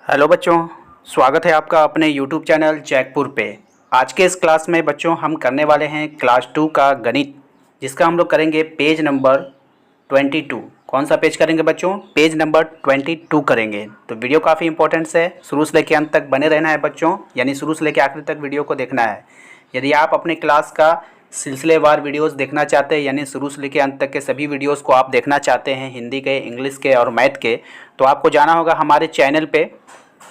Hello बच्चों, स्वागत है आपका अपने यूट्यूब चैनल जैकपुर पे। आज के इस क्लास में बच्चों हम करने वाले हैं क्लास 2 का गणित, जिसका हम लोग करेंगे पेज नंबर 22। कौन सा पेज करेंगे बच्चों? पेज नंबर 22 करेंगे। तो वीडियो काफ़ी इंपॉर्टेंट है, शुरू से लेकर अंत तक बने रहना है बच्चों, यानी शुरू से लेकर आखिर तक वीडियो को देखना है। यदि आप अपने क्लास का सिलसिलेवार वीडियोस देखना चाहते हैं, यानी शुरू से लेकर अंत तक के सभी वीडियोस को आप देखना चाहते हैं, हिंदी के, इंग्लिश के और मैथ के, तो आपको जाना होगा हमारे चैनल पे।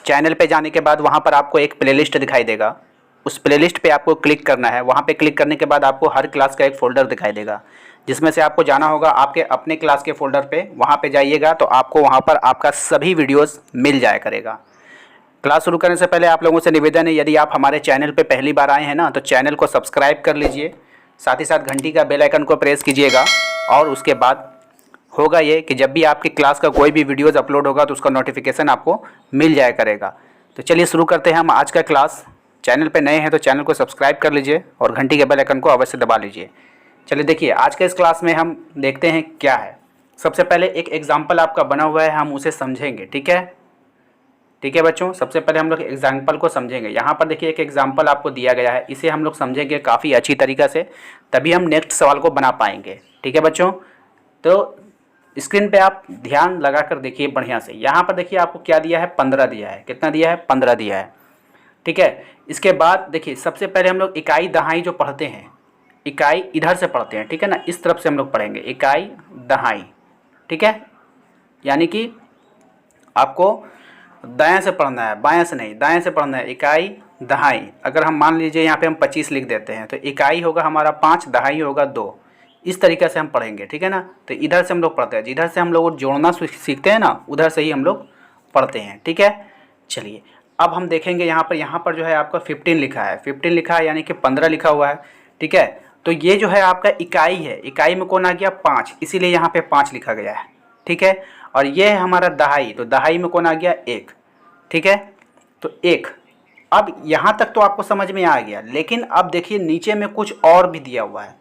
चैनल पे जाने के बाद वहाँ पर आपको एक प्लेलिस्ट दिखाई देगा, उस प्लेलिस्ट पे आपको क्लिक करना है। वहाँ पे क्लिक करने के बाद आपको हर क्लास का एक फ़ोल्डर दिखाई देगा, जिसमें से आपको जाना होगा आपके अपने क्लास के फ़ोल्डर पे। वहाँ पे जाइएगा तो आपको वहाँ पर आपका सभी वीडियोस मिल जाया करेगा। क्लास शुरू करने से पहले आप लोगों से निवेदन है, यदि आप हमारे चैनल पे पहली बार आए हैं ना, तो चैनल को सब्सक्राइब कर लीजिए, साथ ही साथ घंटी का बेल आइकन को प्रेस कीजिएगा। और उसके बाद होगा ये कि जब भी आपकी क्लास का कोई भी वीडियोज़ अपलोड होगा तो उसका नोटिफिकेशन आपको मिल जाया करेगा। तो चलिए शुरू करते हैं हम आज का क्लास। चैनल पे नए हैं तो चैनल को सब्सक्राइब कर लीजिए और घंटी के बेल आइकन को अवश्य दबा लीजिए। चलिए देखिए, आज के इस क्लास में हम देखते हैं क्या है। सबसे पहले एक एग्जाम्पल आपका बना हुआ है, हम उसे समझेंगे। ठीक है, ठीक है बच्चों, सबसे पहले हम लोग एग्जाम्पल को समझेंगे। यहाँ पर देखिए एक एग्जाम्पल आपको दिया गया है, इसे हम लोग समझेंगे काफ़ी अच्छी तरीक़ा से, तभी हम नेक्स्ट सवाल को बना पाएंगे। ठीक है बच्चों, तो स्क्रीन पे आप ध्यान लगा कर देखिए बढ़िया से। यहाँ पर देखिए आपको क्या दिया है, 15 दिया है। कितना दिया है? 15 दिया है। ठीक है, इसके बाद देखिए सबसे पहले हम लोग इकाई दहाई जो पढ़ते हैं, इकाई इधर से पढ़ते हैं, ठीक है ना, इस तरफ से हम लोग पढ़ेंगे इकाई दहाई। ठीक है, यानी कि आपको दाएं से पढ़ना है, बाएं से नहीं, दाएं से पढ़ना है। इकाई दहाई, अगर हम मान लीजिए यहाँ पे हम 25 लिख देते हैं तो इकाई होगा हमारा 5, दहाई होगा 2। इस तरीके से हम पढ़ेंगे। ठीक है ना, तो इधर से हम लोग पढ़ते हैं, जिधर से हम लोग जोड़ना सीखते हैं ना, उधर से ही हम लोग पढ़ते हैं। ठीक है, चलिए अब हम देखेंगे यहाँ पर जो है आपका 15 लिखा है, 15 लिखा है, यानी कि 15 लिखा हुआ है। ठीक है, तो ये जो है आपका इकाई है, इकाई में कौन आ गया? 5, इसीलिए यहाँ पे 5 लिखा गया है। ठीक है, और ये है हमारा दहाई, तो दहाई में कौन आ गया? 1। ठीक है, तो 1। अब यहाँ तक तो आपको समझ में आ गया, लेकिन अब देखिए नीचे में कुछ और भी दिया हुआ है।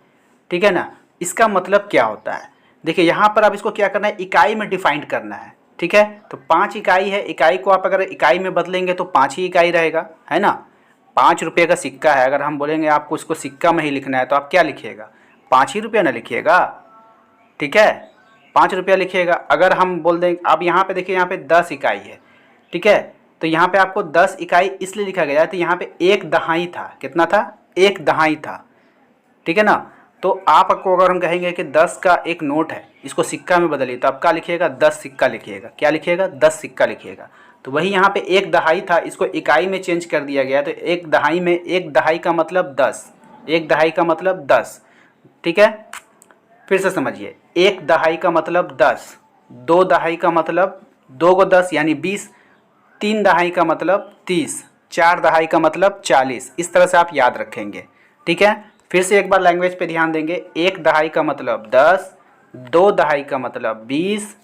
ठीक है ना, इसका मतलब क्या होता है? देखिए यहाँ पर अब इसको क्या करना है, इकाई में डिफाइंड करना है। ठीक है, तो 5 इकाई है, इकाई को आप अगर इकाई में बदलेंगे तो 5 ही इकाई रहेगा, है ना। 5 रुपये का सिक्का है, अगर हम बोलेंगे आपको इसको सिक्का में ही लिखना है तो आप क्या लिखिएगा? 5 ही रुपया ना लिखिएगा। ठीक है, 5 रुपया लिखिएगा। अगर हम बोल दें, अब यहाँ पे देखिए यहाँ पे 10 इकाई है। ठीक है, तो यहाँ पे आपको 10 इकाई इसलिए लिखा गया है, तो यहाँ पे 1 दहाई था। कितना था? 1 दहाई था। ठीक है ना, तो आपको अगर हम कहेंगे कि 10 का एक नोट है, इसको सिक्का में बदलिए, तो आप क्या लिखिएगा? 10 सिक्का लिखिएगा। क्या लिखिएगा? 10 सिक्का लिखिएगा। तो वही यहाँ पे 1 दहाई था, इसको इकाई में चेंज कर दिया गया, तो 1 दहाई में, 1 दहाई का मतलब 10, 1 दहाई का मतलब 10। ठीक है, फिर से समझिए, 1 दहाई का मतलब 10, 2 दहाई का मतलब 2 को 10 यानी 20, 3 दहाई का मतलब 30, 4 दहाई का मतलब 40। इस तरह से आप याद रखेंगे। ठीक है, फिर से एक बार लैंग्वेज पे ध्यान देंगे। 1 दहाई का मतलब 10, 2 दहाई का मतलब 20,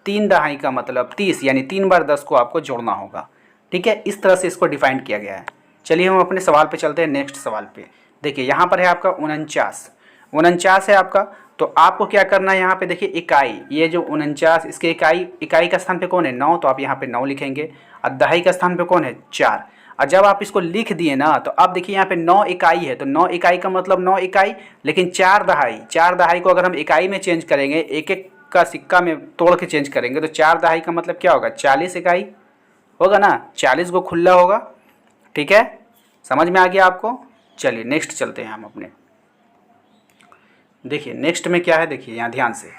3 दहाई का मतलब 30, यानी 3 बार 10 को आपको जोड़ना होगा। ठीक है, इस तरह से इसको डिफाइन किया गया है। चलिए हम अपने सवाल पे चलते हैं, नेक्स्ट सवाल पे। देखिए यहाँ पर है आपका 49, 49 है आपका। तो आपको क्या करना है, यहाँ पे देखिए इकाई, ये जो 49, इसके इकाई का स्थान पे कौन है? 9, तो आप यहाँ पे 9 लिखेंगे। और दहाई का स्थान पे कौन है? 4। और जब आप इसको लिख दिए ना, तो अब देखिए यहाँ पे 9 इकाई है, तो 9 इकाई का मतलब 9 इकाई, लेकिन 4 दहाई, 4 दहाई को अगर हम इकाई में चेंज करेंगे, एक एक का सिक्का में तोड़ के चेंज करेंगे, तो 4 दहाई का मतलब क्या होगा? 40 इकाई होगा ना, 40 को खुला होगा। ठीक है, समझ में आ गया आपको? चलिए नेक्स्ट चलते हैं हम अपने। देखिए नेक्स्ट में क्या है, देखिए यहाँ ध्यान से,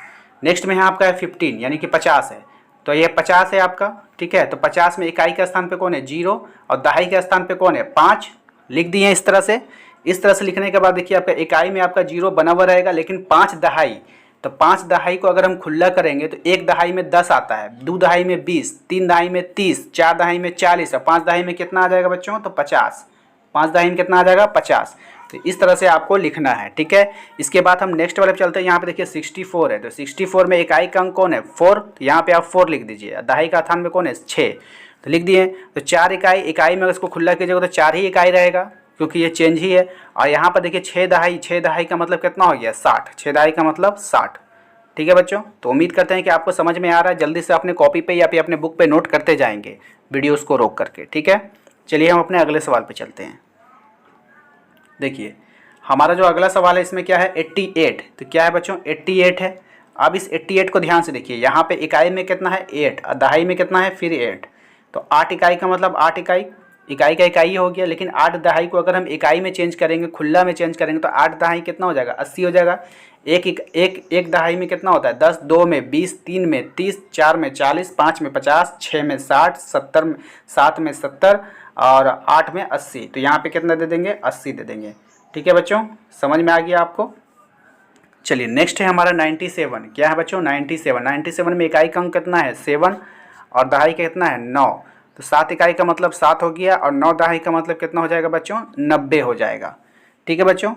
नेक्स्ट में है आपका है 15, यानी कि 50 है। तो ये 50 है आपका। ठीक है, तो 50 में इकाई के स्थान पे कौन है? 0, और दहाई के स्थान पे कौन है? 5। लिख दिए इस तरह से। इस तरह से लिखने के बाद देखिए आपका इकाई में आपका 0 बना हुआ रहेगा, लेकिन 5 दहाई, तो 5 दहाई को अगर हम खुला करेंगे तो 1 दहाई में 10 आता है, 2 दहाई में 20, 3 दहाई में 30, 4 दहाई में 40, और 5 दहाई में कितना आ जाएगा बच्चों? तो 50। 5 दहाई में कितना आ जाएगा? 50। तो इस तरह से आपको लिखना है। ठीक है, इसके बाद हम नेक्स्ट वाले पे चलते हैं। यहाँ पे देखिए 64 है, तो 64 में इकाई का अंक कौन है? 4, तो यहाँ पे आप 4 लिख दीजिए। दहाई का स्थान में कौन है? 6, तो लिख दिए। तो 4 इकाई, इकाई में अगर इसको खुला कीजिएगा तो 4 ही इकाई रहेगा, क्योंकि ये चेंज ही है। और यहाँ पर देखिए 6 दहाई, 6 दहाई का मतलब कितना हो गया? 60, 6 दहाई का मतलब 60। ठीक है बच्चों, तो उम्मीद करते हैं कि आपको समझ में आ रहा है। जल्दी से अपने कॉपी पे या फिर अपने बुक पे नोट करते जाएंगे वीडियोस को रोक करके। ठीक है, चलिए हम अपने अगले सवाल पे चलते हैं। देखिए हमारा जो अगला सवाल है इसमें क्या है 88। तो क्या है बच्चों 88 है। अब इस 88 को ध्यान से देखिए, यहाँ पे इकाई में कितना है 8 और दहाई में कितना है फिर 8। तो 8 इकाई का मतलब 8 इकाई, इकाई का इकाई हो गया। लेकिन 8 दहाई को अगर हम इकाई में चेंज करेंगे, खुला में चेंज करेंगे तो 8 दहाई कितना हो जाएगा 80 हो जाएगा। एक दहाई में कितना होता है 10, 2 में 20, 3 में 30, 4 में 40, 5 में 50, 6 में 60, 70 में 7 में 70 और 8 में 80। तो यहाँ पे कितना दे देंगे 80 दे देंगे। ठीक है बच्चों, समझ में आ गया आपको। चलिए नेक्स्ट है हमारा 97। क्या है बच्चों 97। 97 में इकाई का अंक कितना है 7 और दहाई का कितना है 9। तो 7 इकाई का मतलब 7 हो गया और 9 दहाई का मतलब कितना हो जाएगा बच्चों 90 हो जाएगा। ठीक है बच्चों,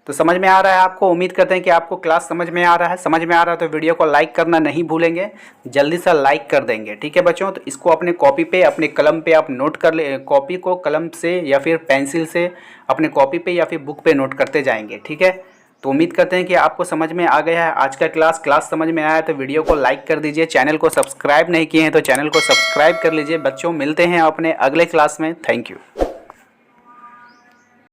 तो समझ में आ रहा है आपको। उम्मीद करते हैं कि आपको क्लास समझ में आ रहा है। समझ में आ रहा है तो वीडियो को लाइक करना नहीं भूलेंगे, जल्दी से लाइक कर देंगे। ठीक है बच्चों, तो इसको अपने कॉपी पे अपने कलम पे आप नोट कर ले, कॉपी को कलम से या फिर पेंसिल से अपने कॉपी पे या फिर बुक पे नोट करते जाएंगे। ठीक है, तो उम्मीद करते हैं कि आपको समझ में आ गया है आज का क्लास समझ में आया है तो वीडियो को लाइक कर दीजिए। चैनल को सब्सक्राइब नहीं किए हैं तो चैनल को सब्सक्राइब कर लीजिए। बच्चों मिलते हैं अपने अगले क्लास में। Thank you.